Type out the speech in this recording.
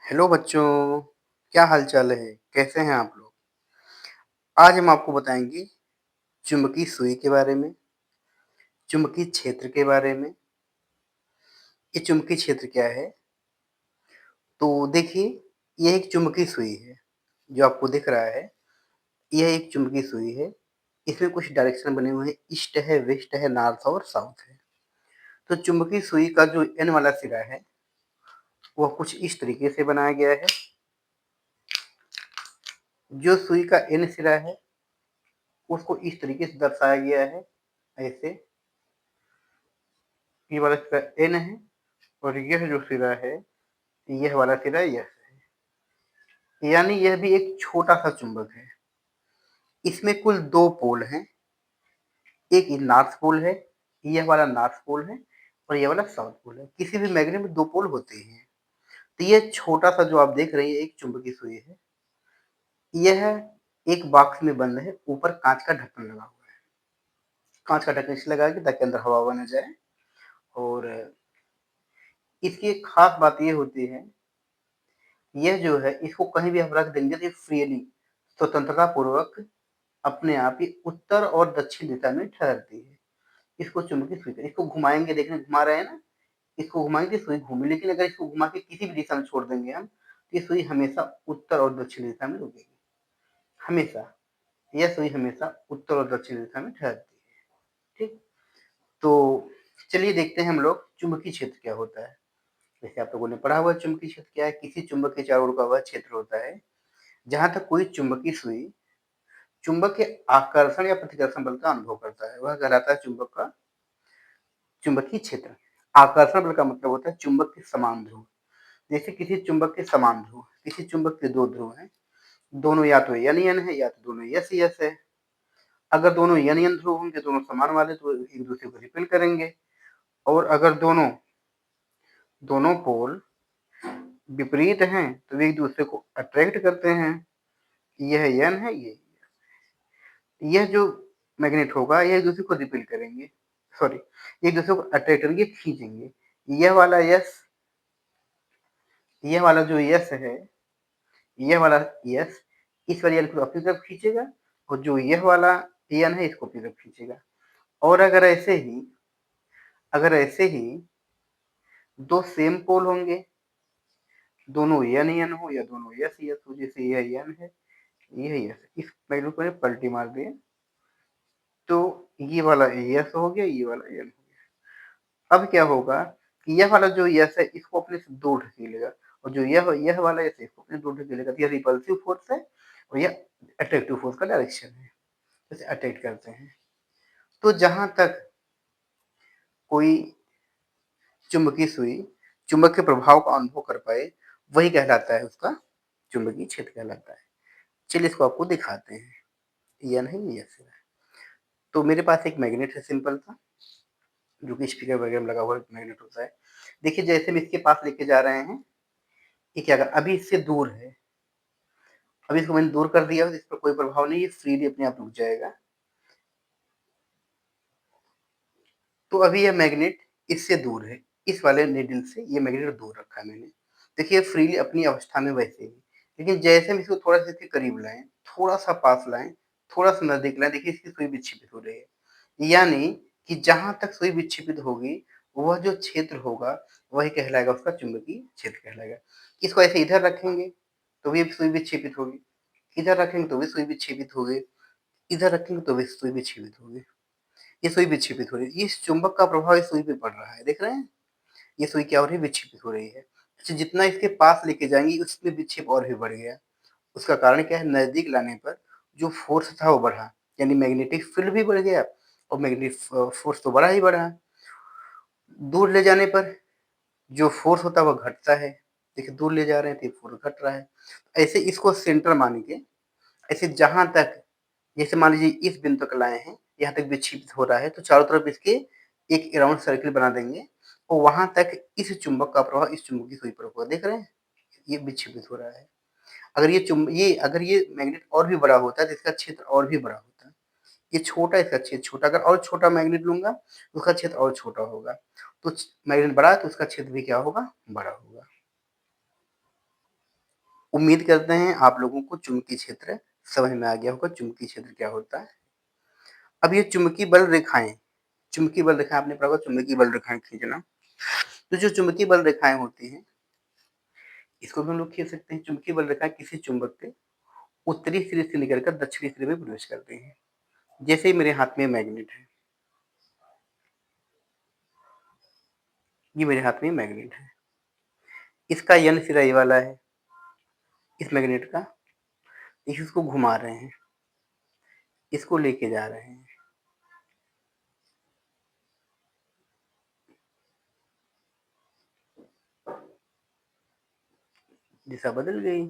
Hello बच्चों, क्या हाल चाल है? कैसे हैं आप लोग? आज हम आपको बताएंगे चुंबकीय सुई के बारे में, चुंबकीय क्षेत्र के बारे में। ये चुंबकीय क्षेत्र क्या है? तो देखिए, यह एक चुंबकीय सुई है, जो आपको दिख रहा है। यह एक चुंबकीय सुई है। इसमें कुछ डायरेक्शन बने हुए हैं, ईस्ट है, वेस्ट है, नॉर्थ और साउथ है। तो चुंबकीय सुई का जो एन वाला सिरा है, वह कुछ इस तरीके से बनाया गया है। जो सुई का एन सिरा है, उसको इस तरीके से दर्शाया गया है, ऐसे। ये वाला सिरा एन है और यह जो सिरा है, यह वाला सिरा यह है। यानी यह भी एक छोटा सा चुंबक है। इसमें कुल 2 पोल हैं। एक नॉर्थ पोल है, यह वाला नॉर्थ पोल है, और यह वाला साउथ पोल है। किसी भी मैग्नेट में 2 पोल होते हैं। तो यह छोटा सा जो आप देख रहे हैं, एक चुंबकीय सुई है। यह एक बॉक्स में बंद है, ऊपर कांच का ढक्कन लगा हुआ है। कांच का ढक्कन इसलिए लगा है ताकि अंदर हवा न जाए। और इसकी एक खास बात ये होती है, यह जो है इसको कहीं भी आप रख देंगे तो ये फ्रीली, स्वतंत्रता पूर्वक अपने आप ही उत्तर और दक्षिण दिशा में ठहरती है। इसको चुंबकीय सुई इसको घुमाएंगे, देखने घुमा रहे हैं ना, इसको घुमाएंगे सुई घूमे। लेकिन अगर इसको घुमा के किसी भी दिशा में छोड़ देंगे हम, तो ये सुई हमेशा उत्तर और दक्षिण दिशा में रुकेगी। हमेशा यह सुई हमेशा उत्तर और दक्षिण दिशा में ठहरती है। ठीक, तो चलिए देखते हैं हम लोग चुंबकीय क्षेत्र क्या होता है। जैसे आप लोगों ने पढ़ा हुआ चुंबकीय क्षेत्र क्या है? किसी चुंबक के चारों ओर का वह क्षेत्र होता है जहां तक कोई चुंबकीय सुई चुंबक के आकर्षण या प्रतिकर्षण बल का अनुभव करता है, वह कहलाता है चुंबक का चुंबकीय क्षेत्र। आकर्षण बल का मतलब होता है चुंबक के समान ध्रुव। जैसे किसी चुंबक के समान ध्रुव, किसी चुंबक के 2 ध्रुव हैं, दोनों या तो यन यन है या तो दोनों यस यस है। अगर दोनों यन यन ध्रुव होंगे, दोनों समान वाले, तो एक दूसरे को रिपेल करेंगे। और अगर दोनों दोनों पोल विपरीत हैं, तो वे एक दूसरे को अट्रैक्ट करते हैं। यह यन है, यह जो मैग्नेट होगा, यह एक दूसरे को रिपेल करेंगे, सॉरी, एक दूसरे को अट्रैक्ट करेंगे, खींचेंगे। यह वाला यस, यह वाला जो यस है, यह वाला यस इस वाले यल को अपनी तरफ खींचेगा, और जो यह वाला यन है इसको अपनी तरफ खींचेगा। और अगर ऐसे ही 2 सेम पोल होंगे, दोनों यन यन हो या दोनों यस यस हो, जैसे यह यन है, यह यस, इस मैग्नेट को पलटी मार दिए, तो ये वाला यस हो गया, ये वाला यन हो गया। अब क्या होगा कि यह वाला जो यस है इसको अपने से दूर ढकेलेगा, और जो यह वाला यस है इसको अपने दूर ढकेलेगा। तो यह रिपल्सिव फोर्स है और यह अट्रैक्टिव फोर्स का डायरेक्शन है, जैसे अट्रैक्ट करते हैं। तो जहां तक कोई चुंबकीय सुई चुंबक के प्रभाव का अनुभव कर पाए, वही कहलाता है उसका चुंबकीय क्षेत्र कहलाता है। चलिए इसको आपको दिखाते हैं। यह नहीं, यह है। तो मेरे पास एक मैग्नेट है, सिंपल सा, जो कि स्पीकर वगैरह में लगा हुआ मैग्नेट होता है। देखिए, जैसे हम इसके पास लेके जा रहे हैं, ये क्या कर, अभी इससे दूर है। अभी इसको मैंने दूर कर दिया, इस पर कोई प्रभाव नहीं, ये फ्रीली अपने आप रुक जाएगा। तो अभी यह मैग्नेट इससे दूर है, इस वाले नीडल से ये मैग्नेट दूर रखा है मैंने। देखिए, फ्रीली अपनी अवस्था में वैसे ही। लेकिन जैसे हम इसको थोड़ा सा इसके करीब लाएं, थोड़ा सा पास लाएं, थोड़ा सा नजदीक लाएं, देखिए इसकी सुई विक्षेपित हो रही है। यानी कि जहां तक सुई विक्षेपित होगी, वह जो क्षेत्र होगा वही कहलाएगा, उसका चुंबकीय क्षेत्र कहलाएगा। इसको ऐसे इधर रखेंगे तो भी सुई विक्षेपित होगी, इधर रखेंगे तो भी सुई विक्षेपित होगी, इधर रखेंगे तो भी सुई विक्षेपित होगी। ये सुई विक्षेपित हो रही है। इस चुंबक का प्रभाव इस सुई पे पड़ रहा है, देख रहे हैं? ये सुई क्या हो रही है? विक्षेपित हो रही है। अच्छा, जितना इसके पास लेके जाएंगे उसमें विक्षेप और भी बढ़ गया। उसका कारण क्या है? नजदीक लाने पर जो फोर्स था वो बढ़ा, यानी मैग्नेटिक फील्ड भी बढ़ गया, और मैग्नेटिक फोर्स तो बढ़ा ही बढ़ा। दूर ले जाने पर जो फोर्स होता है वह घटता है। देखिए, दूर ले जा रहे हैं तो फोर्स घट रहा है। ऐसे इसको सेंटर मान के, ऐसे जहां तक, जैसे मान लीजिए इस बिंदु तक लाए हैं, यहाँ तक विक्षेपित हो रहा है, तो चारों तरफ इसके एक राउंड सर्किल बना देंगे, और वहां तक इस चुंबक का प्रभाव इस चुंबक की सुई पर होगा। देख रहे हैं, ये विक्षेपित हो रहा है। अगर ये मैग्नेट और भी बड़ा होता है तो इसका क्षेत्र और भी बड़ा होता है। ये छोटा, इसका क्षेत्र छोटा। अगर और छोटा मैग्नेट लूंगा तो उसका क्षेत्र और छोटा होगा। तो मैग्नेट बड़ा है तो उसका क्षेत्र भी क्या होगा? बड़ा होगा। उम्मीद करते हैं आप लोगों को चुंबकीय क्षेत्र समझ में आ गया होगा, चुंबकीय क्षेत्र क्या होता है। अब ये चुंबकीय बल रेखाएँ आपने पढ़ा होगा, चुंबकीय बल रेखाएँ खींचना। तो जो चुंबकीय बल रेखाएँ होती हैं, इसको भी हम लोग खींच सकते हैं। चुंबकीय बल रेखाएँ किसी चुंबक के उत्तरी सिरे से निकल कर दक्षिणी सिरे में प्रवेश करती हैं। जैसे मेरे हाथ में मैग्नेट है, ये मेरे हाथ में मैग्नेट है। इसका N सिरा ये वाला है, इस मैग्नेट का। इसको घुमा रहे हैं, इसको लेके जा रहे हैं। दिशा बदल गई।